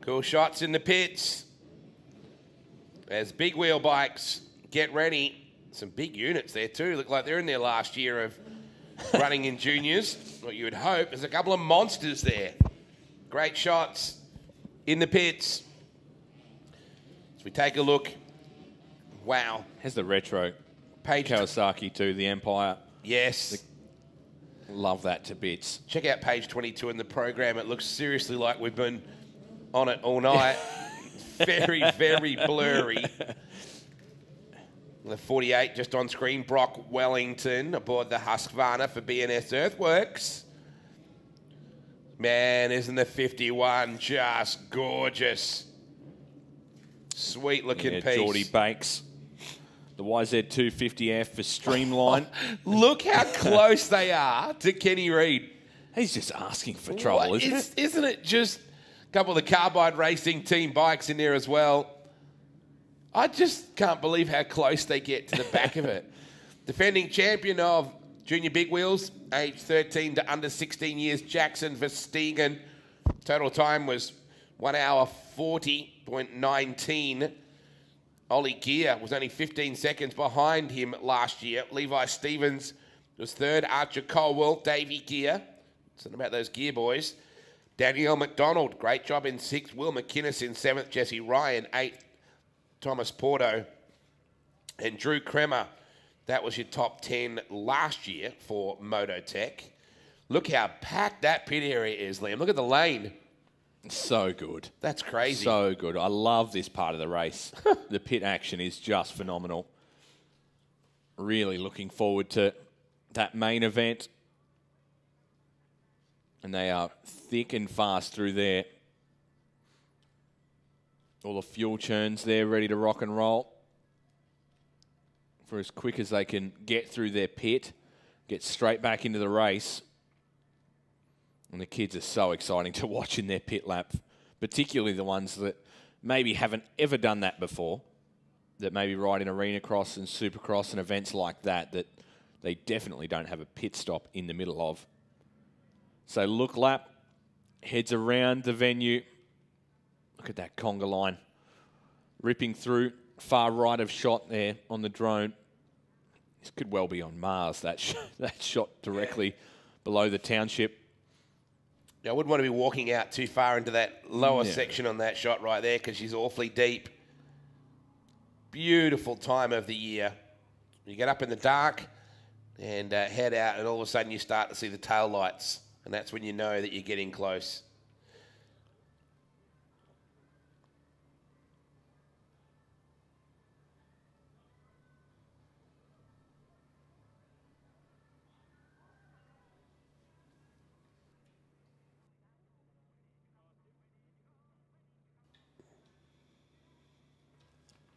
Cool shots in the pits. As big wheel bikes get ready. Some big units there too. Look like they're in their last year of running in juniors. What you would hope. There's a couple of monsters there. Great shots in the pits. As we take a look. Wow. Has the retro Page Kawasaki too, the Empire. Yes. Love that to bits. Check out page 22 in the program. It looks seriously like we've been on it all night. Very, very blurry. The 48 just on screen. Brock Wellington aboard the Husqvarna for BNS Earthworks. Man, isn't the 51 just gorgeous? Sweet looking piece. Geordie Bakes. The YZ250F for Streamline. Look how close they are to Kenny Reid. He's just asking for trouble, isn't it? Isn't it just a couple of the Carbide Racing team bikes in there as well? I just can't believe how close they get to the back of it. Defending champion of junior big wheels, age 13 to under 16 years, Jackson Verstegen. Total time was 1 hour 40.19. Ollie Gear was only 15 seconds behind him last year. Levi Stevens was third. Archer Colwell, Davey Gear. Something about those Gear boys. Danielle McDonald, great job in 6th. Will McInnes in 7th. Jesse Ryan, 8th. Thomas Porto. And Drew Kremer. That was your top 10 last year for Mototech. Look how packed that pit area is, Liam. Look at the lane. So good. That's crazy. So good. I love this part of the race. The pit action is just phenomenal. Really looking forward to that main event. And they are thick and fast through there. All the fuel churns there ready to rock and roll. For as quick as they can get through their pit, get straight back into the race. And the kids are so exciting to watch in their pit lap, particularly the ones that maybe haven't ever done that before, that maybe ride in arena cross and supercross and events like that, that they definitely don't have a pit stop in the middle of. So look lap, heads around the venue. Look at that conga line ripping through, far right of shot there on the drone. This could well be on Mars, that shot directly below the township. I wouldn't want to be walking out too far into that lower section on that shot right there because she's awfully deep. Beautiful time of the year. You get up in the dark and head out, and all of a sudden you start to see the tail lights, and that's when you know that you're getting close.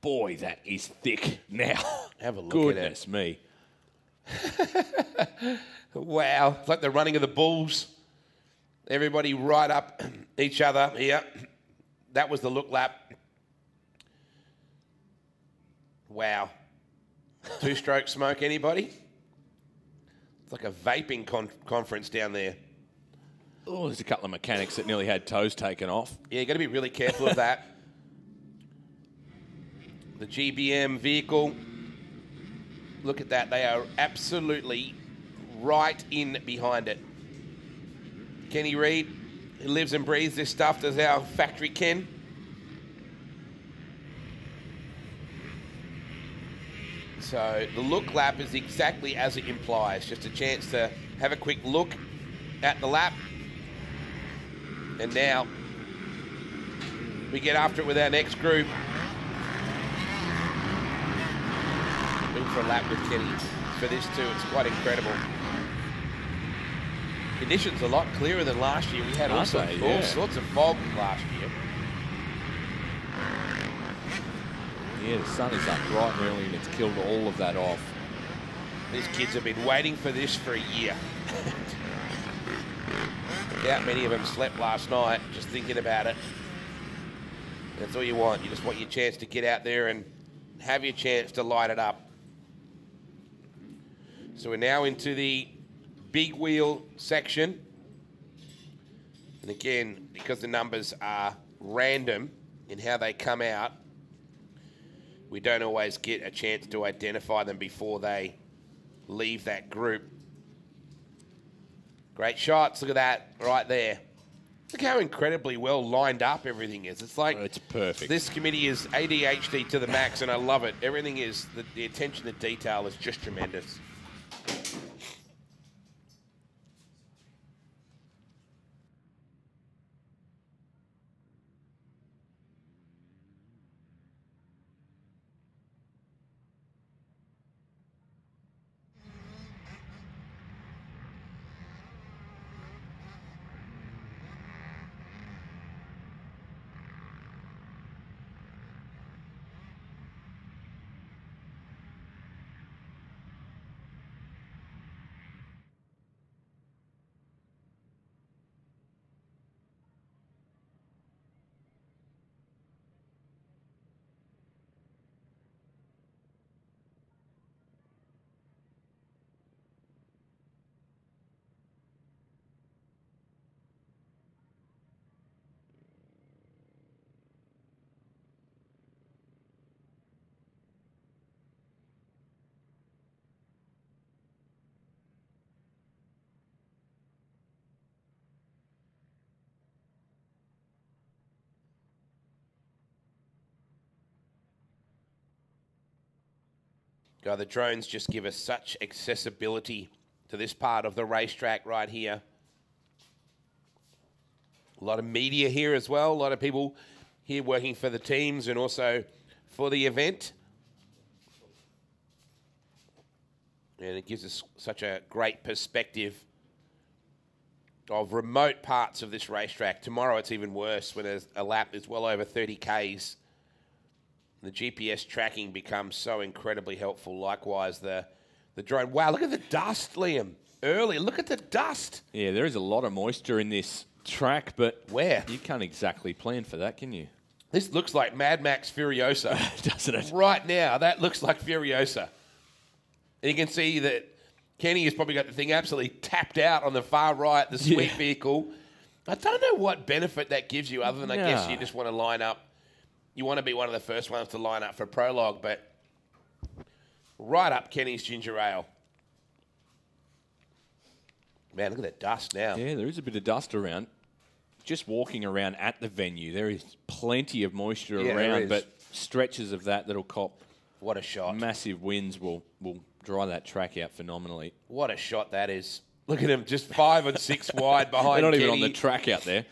Boy, that is thick now. Have a look Goodness at me. Wow. It's like the running of the bulls. Everybody right up each other here. That was the look lap. Wow. Two-stroke smoke, anybody? It's like a vaping conference down there. Oh, there's a couple of mechanics that nearly had toes taken off. Yeah, you've got to be really careful of that. The GBM vehicle, look at that. They are absolutely right in behind it. Kenny Reid, he lives and breathes this stuff, does our factory Ken. So the look lap is exactly as it implies. Just a chance to have a quick look at the lap. And now we get after it with our next group. For a lap with Kenny for this too. It's quite incredible. Conditions a lot clearer than last year. We had all sorts of fog last year. Yeah, the sun is up bright and early and it's killed all of that off. These kids have been waiting for this for a year. I doubt many of them slept last night just thinking about it. That's all you want. You just want your chance to get out there and have your chance to light it up. So we're now into the big wheel section. And again, because the numbers are random in how they come out. We don't always get a chance to identify them before they leave that group. Great shots. Look at that right there. Look how incredibly well lined up everything is. It's like it's perfect. This committee is ADHD to the max, and I love it. Everything is, the attention to detail is just tremendous. God, the drones just give us such accessibility to this part of the racetrack right here. A lot of media here as well. A lot of people here working for the teams and also for the event. And it gives us such a great perspective of remote parts of this racetrack. Tomorrow it's even worse when there's a lap that's well over 30 Ks. The GPS tracking becomes so incredibly helpful. Likewise, the drone. Wow, look at the dust, Liam. Early, look at the dust. Yeah, there is a lot of moisture in this track, but where? You can't exactly plan for that, can you? This looks like Mad Max Furiosa. Doesn't it? Right now, that looks like Furiosa. And you can see that Kenny has probably got the thing absolutely tapped out on the far right, the sweep vehicle. I don't know what benefit that gives you other than I guess you just want to line up. You want to be one of the first ones to line up for Prologue, but right up Kenny's ginger ale. Man, look at that dust now. Yeah, there is a bit of dust around. Just walking around at the venue, there is plenty of moisture around, but stretches of that'll cop. What a shot. Massive winds will dry that track out phenomenally. What a shot that is. Look at him, just 5 and 6 wide behind They're not Kenny. even on the track out there.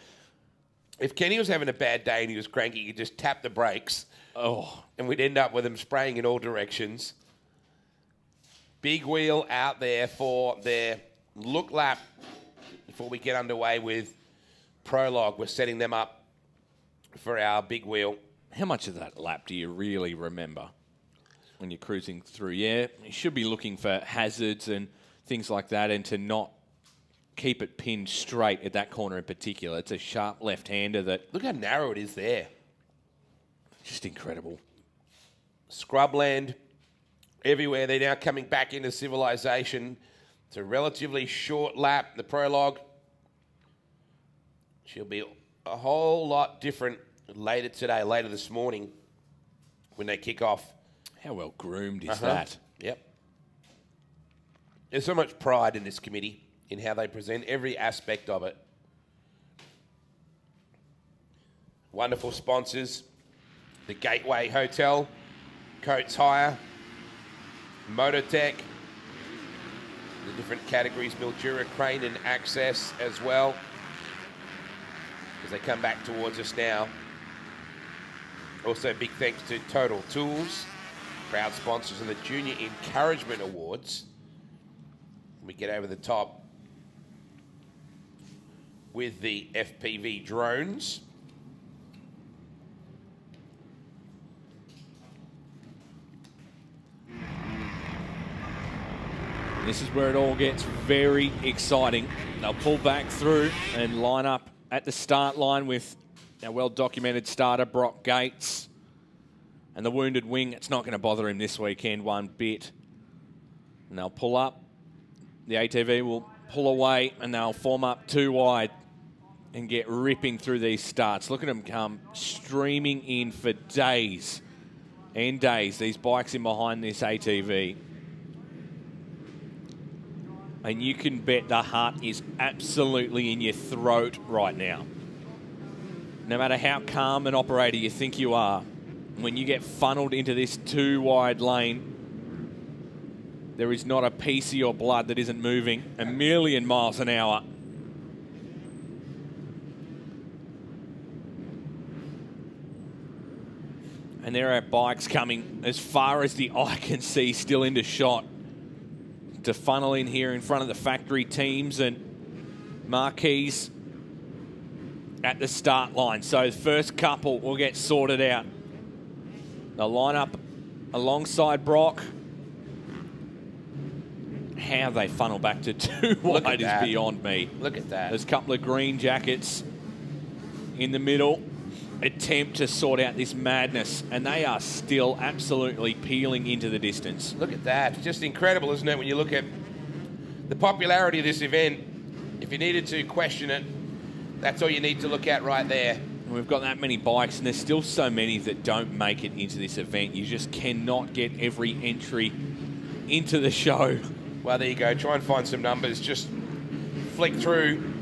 If Kenny was having a bad day and he was cranky, he'd just tap the brakes. Oh. And we'd end up with him spraying in all directions. Big wheel out there for their look lap before we get underway with Prologue. We're setting them up for our big wheel. How much of that lap do you really remember when you're cruising through? Yeah, you should be looking for hazards and things like that and to not keep it pinned straight at that corner in particular. It's a sharp left-hander that... Look how narrow it is there. Just incredible. Scrubland everywhere. They're now coming back into civilization. It's a relatively short lap. The Prologue, she'll be a whole lot different later today, later this morning when they kick off. How well groomed is that? Yep. There's so much pride in this committee in how they present every aspect of it. Wonderful sponsors. The Gateway Hotel, Coates Hire, Mototech, the different categories, Mildura, Crane and Access as well. As they come back towards us now. Also big thanks to Total Tools, proud sponsors of the Junior Encouragement Awards. We get over the top with the FPV drones. This is where it all gets very exciting. They'll pull back through and line up at the start line with our well-documented starter, Brock Gates. And the Wounded Wing, it's not going to bother him this weekend one bit. And they'll pull up. The ATV will pull away and they'll form up 2 wide. and get ripping through these starts. Look at them come streaming in for days and days. These bikes in behind this ATV. And you can bet the heart is absolutely in your throat right now. No matter how calm an operator you think you are, when you get funneled into this too wide lane, there is not a piece of your blood that isn't moving a million miles an hour. And there are bikes coming as far as the eye can see, still into shot, to funnel in here in front of the factory teams and marquees at the start line. So the first couple will get sorted out. They'll line up alongside Brock. How they funnel back to too wide is beyond me. Look at that. There's a couple of green jackets in the middle. Attempt to sort out this madness, and they are still absolutely peeling into the distance. Look at that. Just incredible, isn't it, when you look at the popularity of this event. If you needed to question it, that's all you need to look at right there. We've got that many bikes, and there's still so many that don't make it into this event. You just cannot get every entry into the show. Well, there you go. Try and find some numbers. Just flick through.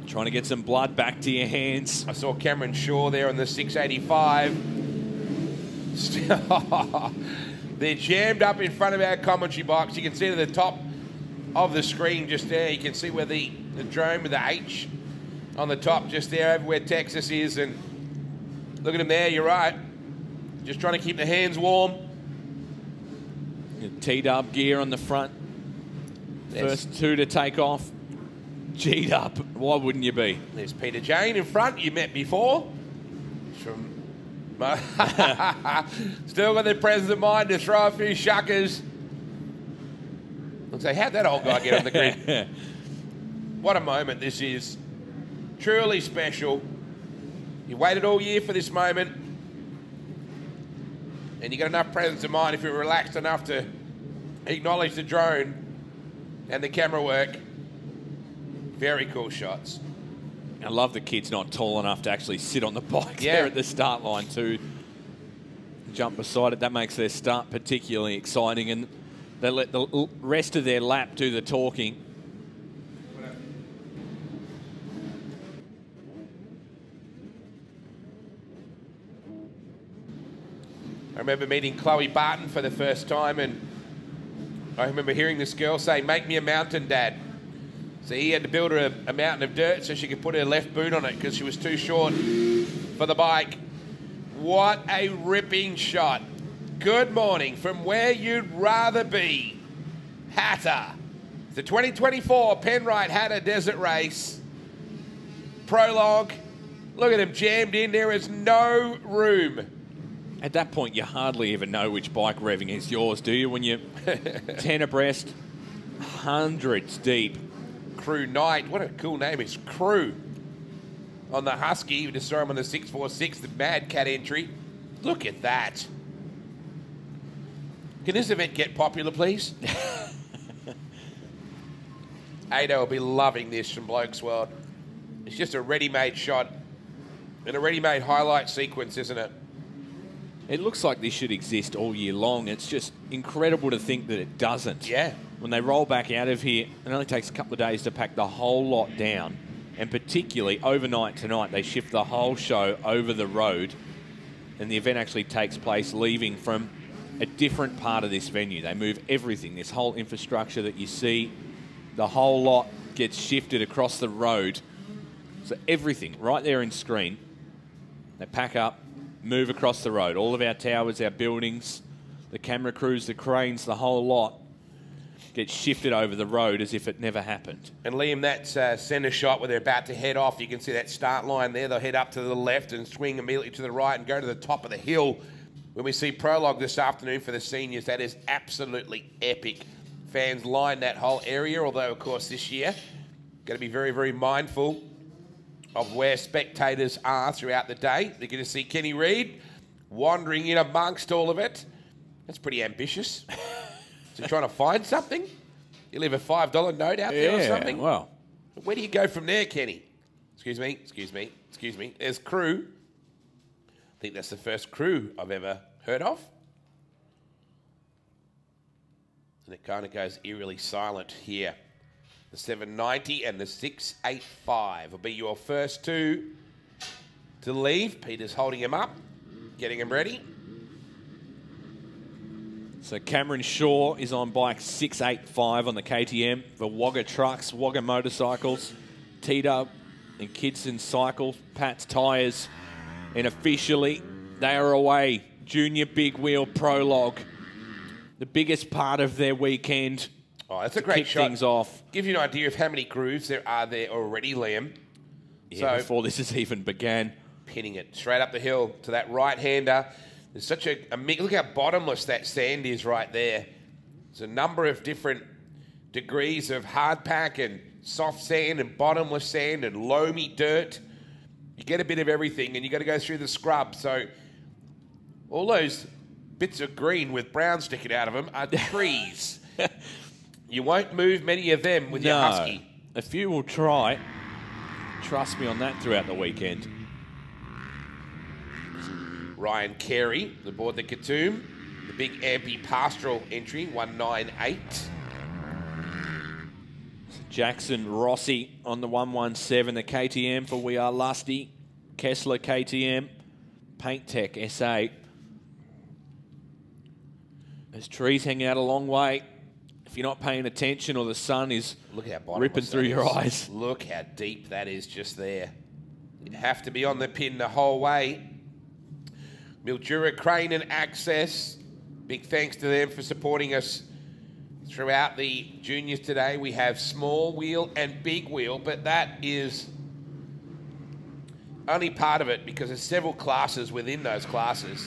Trying to get some blood back to your hands. I saw Cameron Shaw there on the 685. They're jammed up in front of our commentary box. You can see to the top of the screen just there. You can see where the drone with the H on the top just there over where Texas is. And look at them there. You're right. Just trying to keep the hands warm. T-dub gear on the front. First two to take off. G'd up. Why wouldn't you be? There's Peter Jane in front, you met before. Still got the presence of mind to throw a few shuckers. Let's say, how'd that old guy get on the grid? What a moment this is. Truly special. You waited all year for this moment. And you got enough presence of mind if you're relaxed enough to acknowledge the drone and the camera work. Very cool shots. I love the kid's not tall enough to actually sit on the bike there at the start line too. Jump beside it. That makes their start particularly exciting, and they let the rest of their lap do the talking. I remember meeting Chloe Barton for the first time, and I remember hearing this girl say, "Make me a mountain, Dad." So he had to build her a mountain of dirt so she could put her left boot on it because she was too short for the bike. What a ripping shot. Good morning from where you'd rather be. Hattah. The 2024 Penrite Hattah Desert Race. Prologue. Look at him jammed in. There is no room. At that point, you hardly even know which bike revving is yours, do you? When you're 10 abreast, hundreds deep. Crew Knight, what a cool name, it's Crew. On the Husky, we just saw him on the 646, the Mad Cat entry. Look at that. Can this event get popular, please? Ado will be loving this from Bloke's World. It's just a ready-made shot and a ready-made highlight sequence, isn't it? It looks like this should exist all year long. It's just incredible to think that it doesn't. Yeah. When they roll back out of here, it only takes a couple of days to pack the whole lot down. And particularly overnight tonight, they shift the whole show over the road. And the event actually takes place leaving from a different part of this venue. They move everything, this whole infrastructure that you see, the whole lot gets shifted across the road. So everything right there in screen, they pack up, move across the road. All of our towers, our buildings, the camera crews, the cranes, the whole lot get shifted over the road as if it never happened. And Liam, that centre shot where they're about to head off, you can see that start line there. They'll head up to the left and swing immediately to the right and go to the top of the hill. When we see Prologue this afternoon for the seniors, that is absolutely epic. Fans line that whole area, although, of course, this year, got to be very, very mindful of where spectators are throughout the day. They're going to see Kenny Reid wandering in amongst all of it. That's pretty ambitious. So trying to find something? You leave a $5 note out there or something? Well. Where do you go from there, Kenny? Excuse me. There's Crew. I think that's the first Crew I've ever heard of. And it kind of goes eerily silent here. The 790 and the 685 will be your first two to leave. Peter's holding him up, getting him ready. So Cameron Shaw is on bike 685 on the KTM for Wagga Trucks, Wagga Motorcycles, T-Dub and Kidson Cycles, Pat's Tyres. And officially, they are away. Junior Big Wheel Prologue. The biggest part of their weekend. Oh, that's a great shot. Things off. Give you an idea of how many grooves there are there already, Liam. Yeah, so, before this has even began. Pinning it straight up the hill to that right-hander. There's such a look how bottomless that sand is right there. There's a number of different degrees of hard pack and soft sand and bottomless sand and loamy dirt. You get a bit of everything, and you got to go through the scrub. So all those bits of green with brown sticking out of them are trees. You won't move many of them with your Husky. A few will try. Trust me on that throughout the weekend. Ryan Carey aboard the Katoom. The big Ampy Pastoral entry, 198. Jackson Rossi on the 117, the KTM for We Are Lusty. Kessler KTM. Paint Tech SA. There's trees hanging out a long way. If you're not paying attention or the sun is ripping through your eyes. Look how deep that is just there. You have to be on the pin the whole way. Mildura Crane and Access. Big thanks to them for supporting us throughout the juniors today. We have small wheel and big wheel, but that is only part of it because there's several classes within those classes.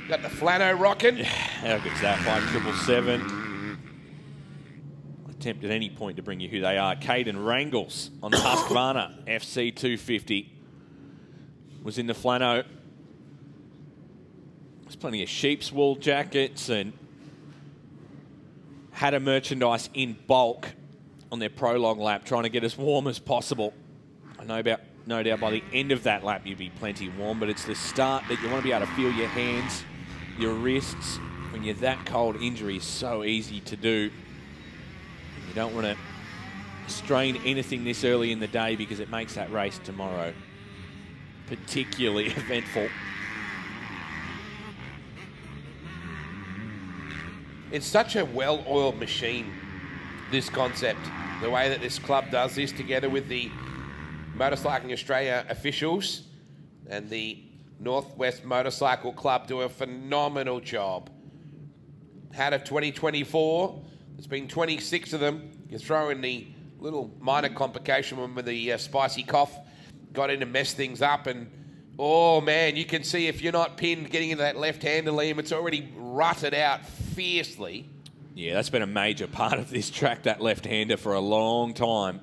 Got the Flano rocking. How good's that? 5777. Attempt at any point to bring you who they are. Caden Rangles on the Husqvarna FC 250 was in the Flano. There's plenty of sheep's wool jackets and Hattah merchandise in bulk on their Prologue lap, trying to get as warm as possible. I know about no doubt by the end of that lap you'll be plenty warm, but it's the start that you want to be able to feel your hands, your wrists. When you're that cold, injury is so easy to do. You don't want to strain anything this early in the day because it makes that race tomorrow particularly eventful. It's such a well-oiled machine, this concept. The way that this club does this together with the Motorcycling Australia officials and the Northwest Motorcycle Club do a phenomenal job. Hattah 2024, there's been 26 of them. You throw in the little minor complication one with the spicy cough, got in to mess things up, and oh man, you can see if you're not pinned getting into that left-hander, Liam, it's already rutted out fiercely. Yeah, that's been a major part of this track, that left-hander for a long time.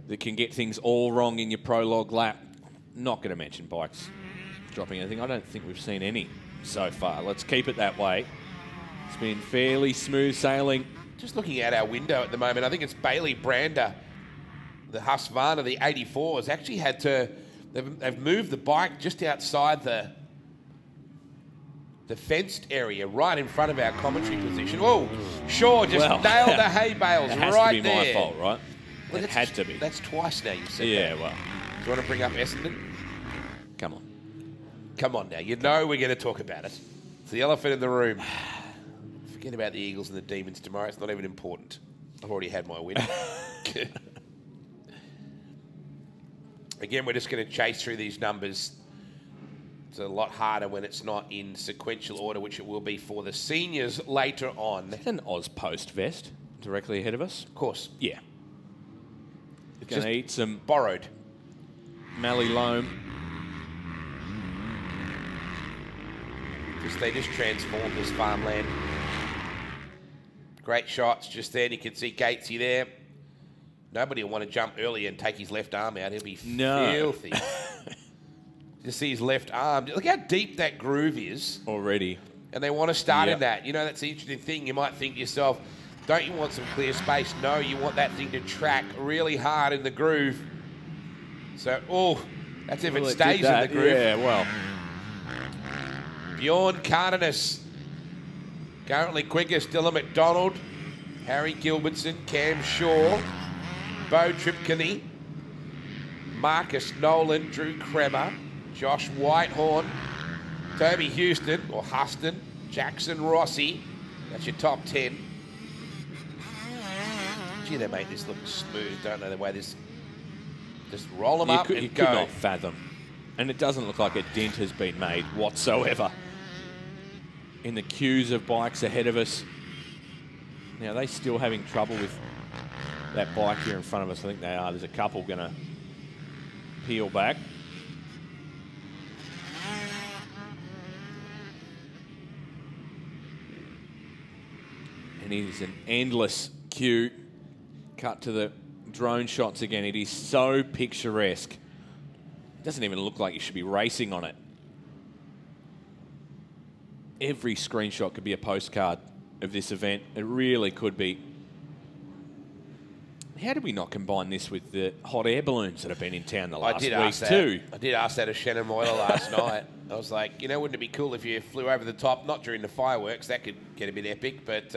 That can get things all wrong in your Prologue lap. Not going to mention bikes dropping anything. I don't think we've seen any so far. Let's keep it that way. It's been fairly smooth sailing. Just looking out our window at the moment, I think it's Bailey Brander, the Husqvarna, the 84, has actually had to... They've moved the bike just outside the fenced area, right in front of our commentary position. Oh, Shaw just nailed the hay bales right there. It has to be my fault, right? Well, it had to be. That's twice now you said that. Yeah, well. Do you want to bring up Essendon? Come on. Come on now. You know we're going to talk about it. It's the elephant in the room. Forget about the Eagles and the Demons tomorrow. It's not even important. I've already had my win. Again, we're just going to chase through these numbers. It's a lot harder when it's not in sequential order, which it will be for the seniors later on. Is that an Ozpost vest directly ahead of us? Of course. Yeah. Going to eat some borrowed Mallee Loam. They just transformed this farmland. Great shots just there. You can see Gatesy there. Nobody will want to jump early and take his left arm out. He'll be filthy. Just see his left arm. Look how deep that groove is. Already. And they want to start in that. You know, that's the interesting thing. You might think to yourself, Don't you want some clear space? No, you want that thing to track really hard in the groove. So, oh, that's if it stays in the groove. Yeah, well. Bjorn Cardenas, currently quickest. Dylan McDonald, Harry Gilbertson, Cam Shaw, Bo Tripkini, Marcus Nolan, Drew Kremer, Josh Whitehorn, Toby Houston, or Huston, Jackson Rossi. That's your top 10. Gee, they make this look smooth, don't they? The way this... Just roll them up and you go. could not fathom. And it doesn't look like a dent has been made whatsoever in the queues of bikes ahead of us. Now, are they still having trouble with that bike here in front of us? I think they are. There's a couple going to peel back. And it is an endless queue. Cut to the drone shots again. It is so picturesque. It doesn't even look like you should be racing on it. Every screenshot could be a postcard of this event. It really could be. How did we not combine this with the hot air balloons that have been in town the last week too? I did ask that of Shannon Moyler last night. I was like, you know, wouldn't it be cool if you flew over the top, not during the fireworks? That could get a bit epic, but...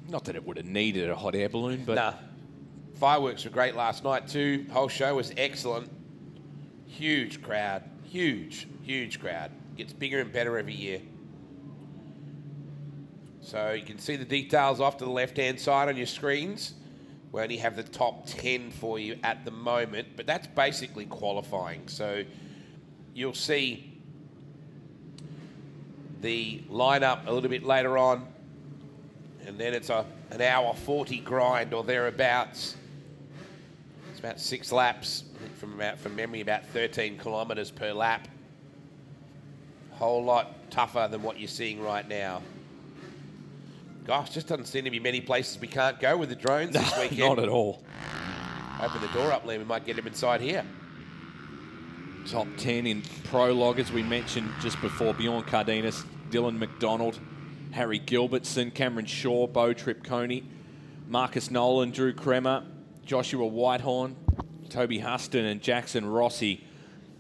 not that it would have needed a hot air balloon, but... Nah. Fireworks were great last night too. Whole show was excellent. Huge crowd. Huge, huge crowd. Gets bigger and better every year. So you can see the details off to the left-hand side on your screens. We only have the top 10 for you at the moment, but that's basically qualifying. So you'll see the lineup a little bit later on, and then it's an hour 40 grind or thereabouts. It's about 6 laps, I think from memory, about 13 kilometres per lap. Whole lot tougher than what you're seeing right now. Gosh, just doesn't seem to be many places we can't go with the drones this weekend. Not at all. Open the door up, Liam. We might get him inside here. Top 10 in Prologue, as we mentioned just before. Bjorn Cardenas, Dylan McDonald, Harry Gilbertson, Cameron Shaw, Bo Tripkoni, Marcus Nolan, Drew Kremer, Joshua Whitehorn, Toby Huston and Jackson Rossi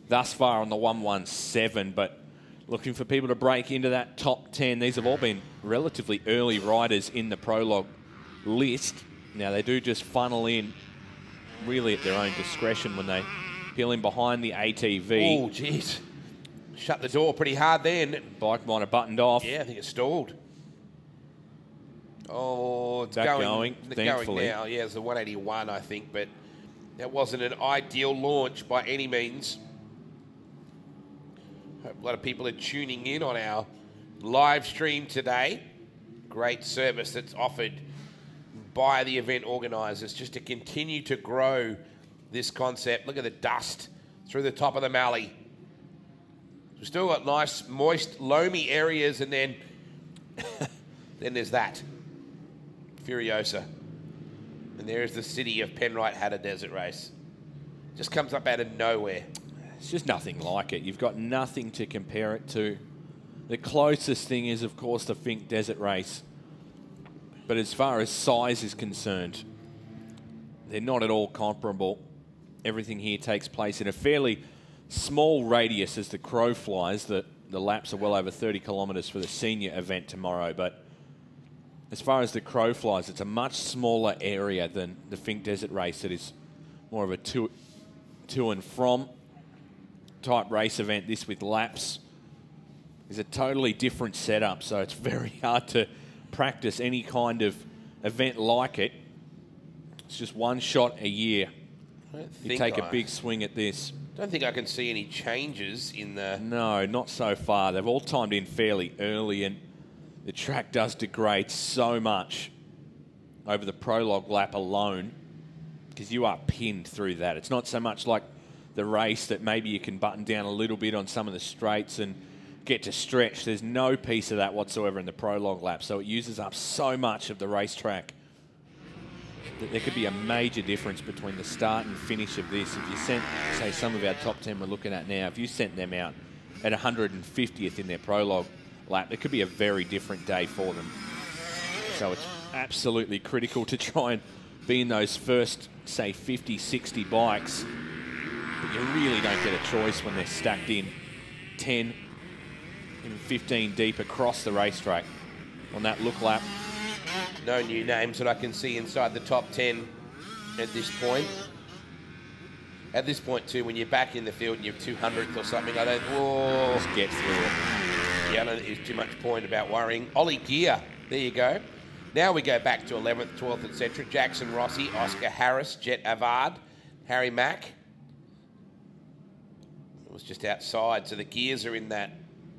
thus far on the 117, but looking for people to break into that top 10. These have all been relatively early riders in the Prologue list. Now, they do just funnel in really at their own discretion when they peel in behind the ATV. Oh, jeez. Shut the door pretty hard then. Bike might have buttoned off. Yeah, I think it stalled. Oh, it's going, thankfully. now. Yeah, it's a 181, I think, but that wasn't an ideal launch by any means. Hope a lot of people are tuning in on our live stream today. Great service that's offered by the event organisers just to continue to grow this concept. Look at the dust through the top of the Mallee. We've still got nice, moist, loamy areas, and then then there's that. Furiosa. And there's the city of Penrite Hattah Desert Race. Just comes up out of nowhere. It's just nothing like it. You've got nothing to compare it to. The closest thing is, of course, the Finke Desert Race. But as far as size is concerned, they're not at all comparable. Everything here takes place in a fairly small radius as the crow flies. The laps are well over 30 kilometres for the senior event tomorrow, but as far as the crow flies, it's a much smaller area than the Finke Desert Race. That is more of a to and from type race event. This with laps is a totally different setup, so it's very hard to practice any kind of event like it. It's just one shot a year. You take a big swing at this. Don't think I can see any changes in the... No, not so far. They've all timed in fairly early, and the track does degrade so much over the Prologue lap alone because you are pinned through that. It's not so much like the race that maybe you can button down a little bit on some of the straights and get to stretch. There's no piece of that whatsoever in the Prologue lap, so it uses up so much of the racetrack that there could be a major difference between the start and finish of this. If you sent, say, some of our top 10 we're looking at now, if you sent them out at 150th in their Prologue lap, it could be a very different day for them. So it's absolutely critical to try and be in those first, say, 50, 60 bikes. But you really don't get a choice when they're stacked in 10, even 15 deep across the racetrack on that look lap. No new names that I can see inside the top 10 at this point. At this point, too, when you're back in the field and you're 200th or something, I don't... Oh, just get through it. Yeah, I don't think there's too much point about worrying. Ollie Gear, there you go. Now we go back to 11th, 12th, etc. Jackson Rossi, Oscar Harris, Jet Avard, Harry Mack. It was just outside, so the Gears are in that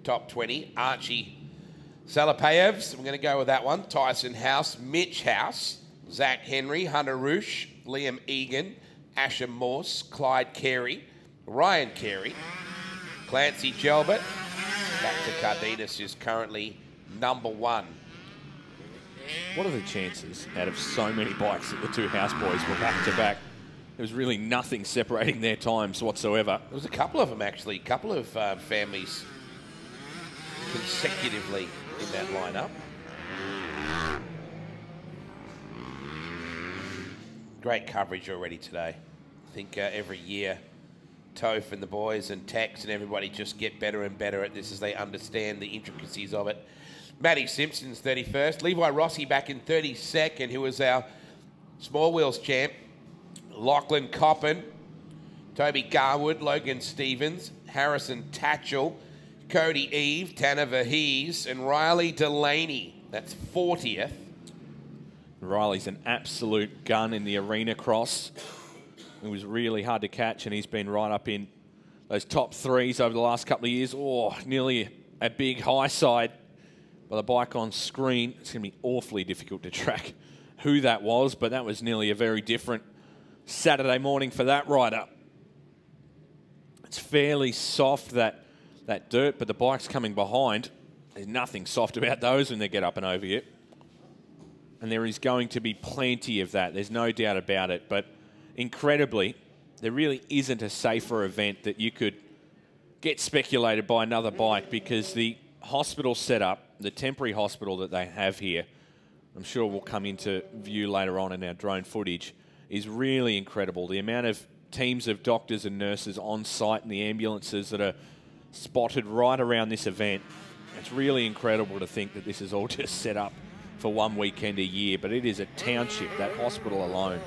top 20. Archie Salapayevs, we're going to go with that one. Tyson House, Mitch House, Zach Henry, Hunter Roosh, Liam Egan, Asher Morse, Clyde Carey, Ryan Carey, Clancy Gelbert. Back to Cardenas is currently number 1. What are the chances out of so many bikes that the two house boys were back-to-back? There was really nothing separating their times whatsoever. There was a couple of them, actually. A couple of families consecutively in that lineup. Great coverage already today. I think every year, Toph and the boys and Tex and everybody just get better and better at this as they understand the intricacies of it. Matty Simpson's 31st. Levi Rossi back in 32nd, who was our small wheels champ. Lachlan Coppin, Toby Garwood, Logan Stevens, Harrison Tatchell, Cody Eve, Tanner Verhees, and Riley Delaney. That's 40th. Riley's an absolute gun in the arena cross. It was really hard to catch, and he's been right up in those top 3s over the last couple of years. Oh, nearly a big high side by the bike on screen. It's going to be awfully difficult to track who that was, but that was nearly a very different Saturday morning for that rider. It's fairly soft, that dirt, but the bike's coming behind. There's nothing soft about those when they get up and over you. And there is going to be plenty of that. There's no doubt about it. But incredibly, there really isn't a safer event that you could get speculated by another bike, because the hospital setup, the temporary hospital that they have here, I'm sure will come into view later on in our drone footage, is really incredible. The amount of teams of doctors and nurses on site and the ambulances that are spotted right around this event. It's really incredible to think that this is all just set up for one weekend a year, but it is a township, that hospital alone.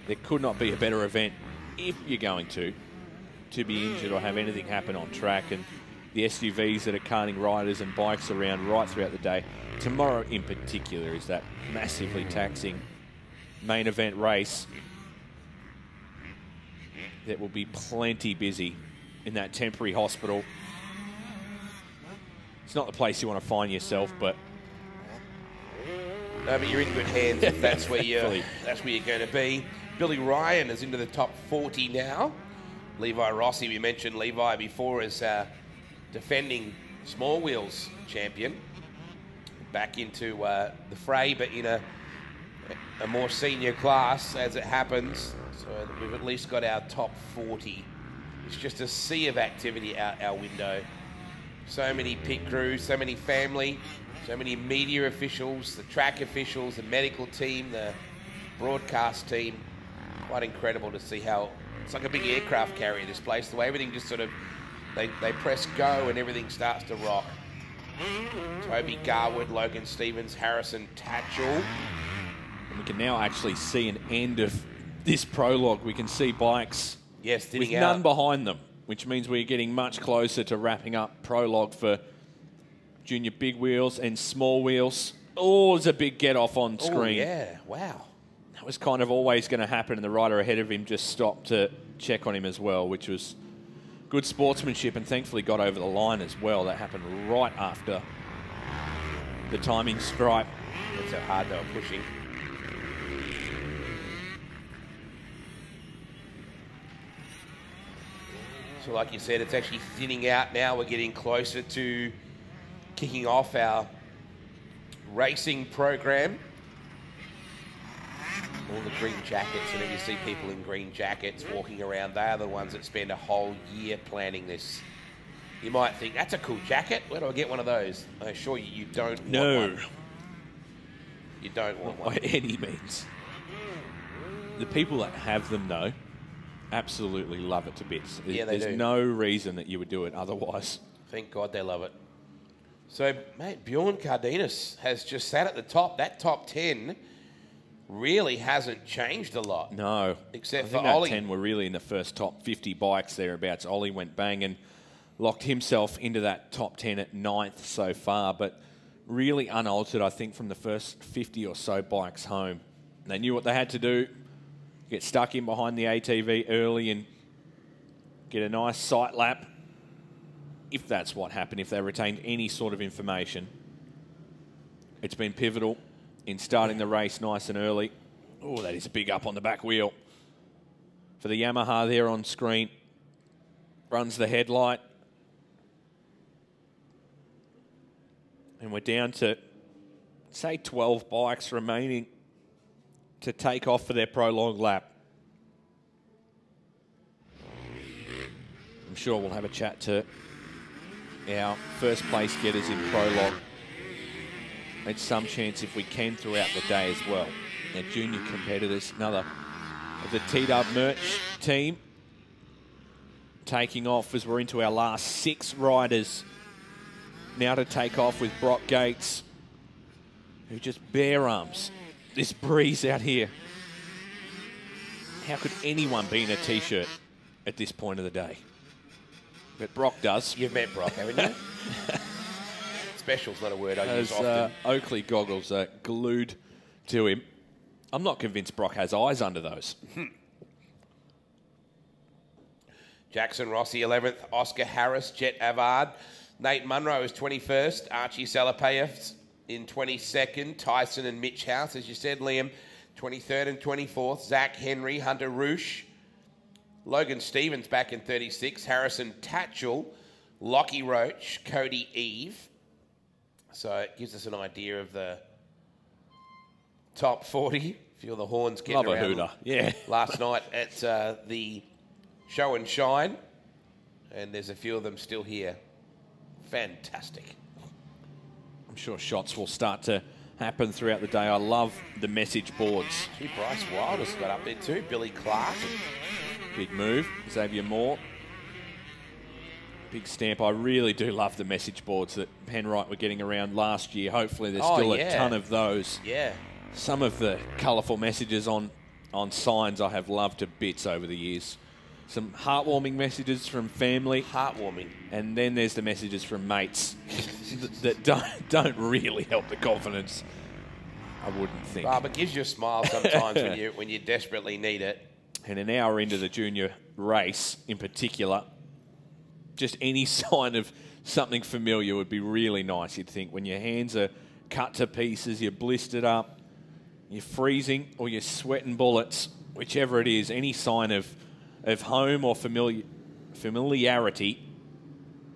There could not be a better event if you're going to be injured or have anything happen on track. And the SUVs that are carting riders and bikes around right throughout the day. Tomorrow in particular is that massively taxing main event race that will be plenty busy in that temporary hospital. It's not the place you want to find yourself, but no, but you're in good hands if that's where you're going to be. Billy Ryan is into the top 40 now. Levi Rossi, we mentioned Levi before as defending small wheels champion. Back into the fray, but in a more senior class as it happens. So we've at least got our top 40. It's just a sea of activity out our window. So many pit crews, so many family, so many media officials, the track officials, the medical team, the broadcast team. Quite incredible to see how it's like a big aircraft carrier, this place. The way everything just sort of, they press go and everything starts to rock. Toby Garwood, Logan Stevens, Harrison Tatchell. And we can now actually see an end of this prologue. We can see bikes with none behind them, which means we're getting much closer to wrapping up prologue for junior big wheels and small wheels. Oh, there's a big get-off on screen. Oh, yeah. Wow. That was kind of always going to happen, and the rider ahead of him just stopped to check on him as well, which was good sportsmanship, and thankfully got over the line as well. That happened right after the timing stripe. That's how hard they were pushing. So like you said, it's actually thinning out now. We're getting closer to kicking off our racing program. All the green jackets, and if you see people in green jackets walking around, they are the ones that spend a whole year planning this. You might think, that's a cool jacket. Where do I get one of those? I assure you, you don't want one. You don't want one. By any means. The people that have them, though, absolutely love it to bits. Yeah, they do. There's no reason that you would do it otherwise. Thank God they love it. So, mate, Bjorn Cardenas has just sat at the top. That top 10 really hasn't changed a lot. No. Except I think for Ollie. 10 were really in the first top 50 bikes thereabouts. Ollie went bang and locked himself into that top 10 at 9th so far, but really unaltered, I think, from the first 50 or so bikes home. They knew what they had to do, get stuck in behind the ATV early and get a nice sight lap, if that's what happened, if they retained any sort of information. It's been pivotal in starting the race nice and early. Oh, that is a big up on the back wheel. For the Yamaha there on screen, runs the headlight. And we're down to, say, 12 bikes remaining to take off for their prologue lap. I'm sure we'll have a chat to our first place getters in prologue. It's some chance if we can throughout the day as well. Our junior competitors, another of the T-Dub merch team, taking off as we're into our last 6 riders. Now to take off with Brock Gates, who just bare arms this breeze out here. How could anyone be in a T-shirt at this point of the day? But Brock does. You've met Brock, haven't you? Special's not a word I use Those often. Oakley goggles are glued to him. I'm not convinced Brock has eyes under those. Jackson Rossi 11th, Oscar Harris, Jet Avard. Nate Munro is 21st, Archie Salapayev in 22nd, Tyson and Mitch House, as you said, Liam, 23rd and 24th, Zach Henry, Hunter Roosh, Logan Stevens back in 36th, Harrison Tatchell, Lockie Roach, Cody Eve. So it gives us an idea of the top 40. Feel the horns getting Love a around hooter, yeah. last night at the Show and Shine, and there's a few of them still here. Fantastic. I'm sure shots will start to happen throughout the day. I love the message boards. Gee, Bryce Wilder's got up there too. Billy Clark. Big move. Xavier Moore. Big stamp. I really do love the message boards that Penrite were getting around last year. Hopefully there's still a ton of those. Yeah. Some of the colourful messages on signs I have loved to bits over the years. Some heartwarming messages from family. Heartwarming. And then there's the messages from mates that don't really help the confidence, I wouldn't think. But gives you a smile sometimes when you desperately need it. And an hour into the junior race in particular, just any sign of something familiar would be really nice, you'd think. When your hands are cut to pieces, you're blistered up, you're freezing or you're sweating bullets, whichever it is, any sign of home or familiarity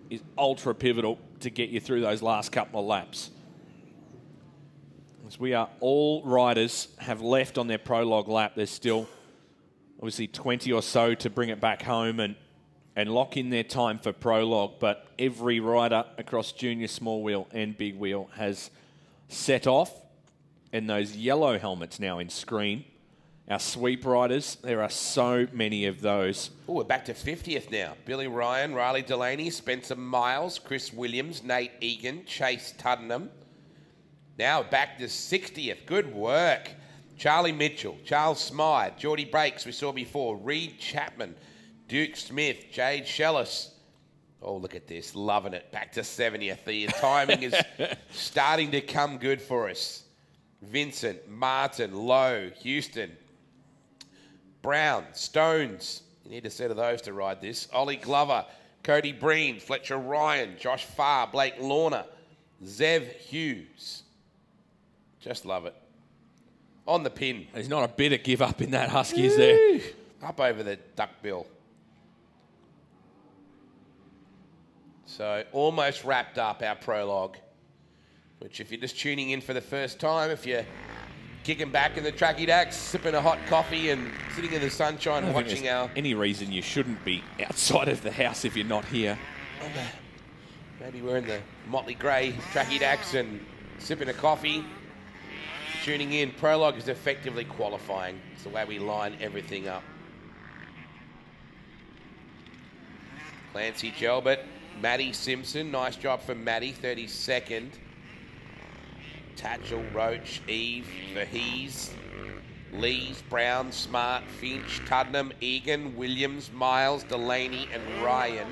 is ultra pivotal to get you through those last couple of laps. As we are, all riders have left on their prologue lap. There's still obviously 20 or so to bring it back home and lock in their time for prologue, but every rider across junior small wheel and big wheel has set off, and those yellow helmets now in screen. Our sweep riders, there are so many of those. Oh, we're back to 50th now. Billy Ryan, Riley Delaney, Spencer Miles, Chris Williams, Nate Egan, Chase Tuddenham. Now back to 60th. Good work. Charlie Mitchell, Charles Smythe, Geordie Breaks, we saw before, Reed Chapman, Duke Smith, Jade Shellis. Oh, look at this. Loving it. Back to 70th. The timing is starting to come good for us. Vincent, Martin, Lowe, Houston, Brown, Stones. You need a set of those to ride this. Ollie Glover, Cody Breen, Fletcher Ryan, Josh Farr, Blake Lorna, Zev Hughes. Just love it. On the pin. There's not a bit of give up in that Husky, is there? Up over the duckbill. So almost wrapped up our prologue, which if you're just tuning in for the first time, if you're kicking back in the tracky dacks, sipping a hot coffee and sitting in the sunshine watching our... any reason you shouldn't be outside of the house if you're not here. Maybe wearing the motley grey tracky dacks and sipping a coffee. Tuning in, Prologue is effectively qualifying. It's the way we line everything up. Clancy Gelbert, Maddie Simpson. Nice job from Maddie, 32nd. Tatchell, Roach, Eve, Verhees, Lees, Brown, Smart, Finch, Tuddenham, Egan, Williams, Miles, Delaney and Ryan.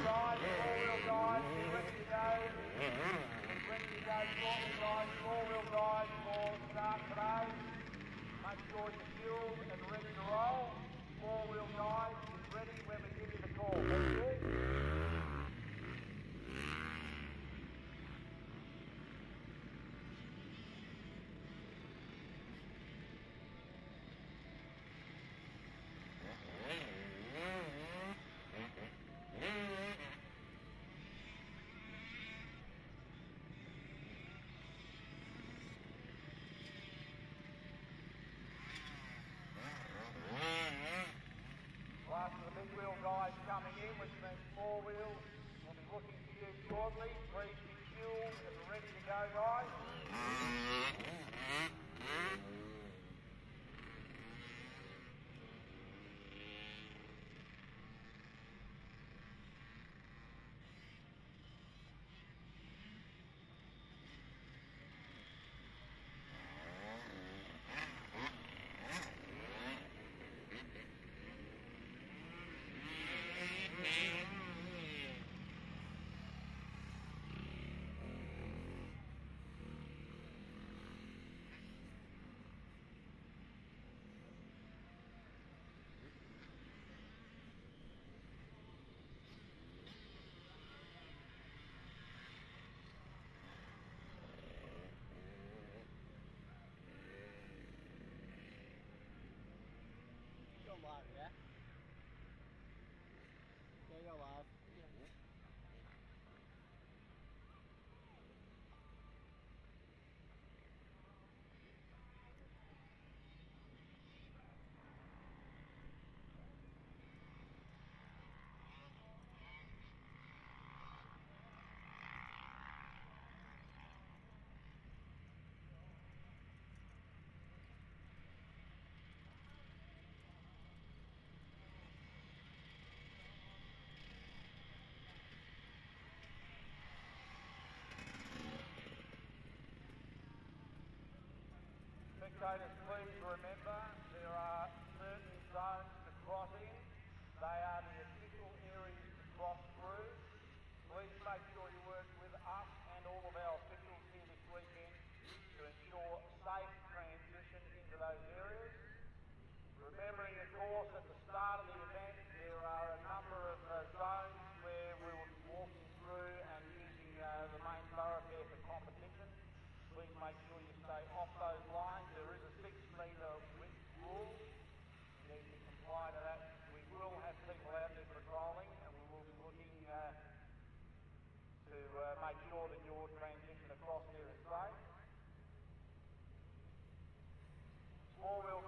Spectators, please remember there are certain zones to cross in. They are the official areas to cross through. Please make sure you work with us and all of our officials here this weekend to ensure safe transition into those areas. Remembering, of course, at the start of the event there are a number of zones where we will be walking through and using the main thoroughfare for competition. Please make sure you stay off those lines. There is a 6-metre width rule. You need to comply to that. We will have people out there patrolling and we will be looking to make sure that your transition across there is safe. Four-wheel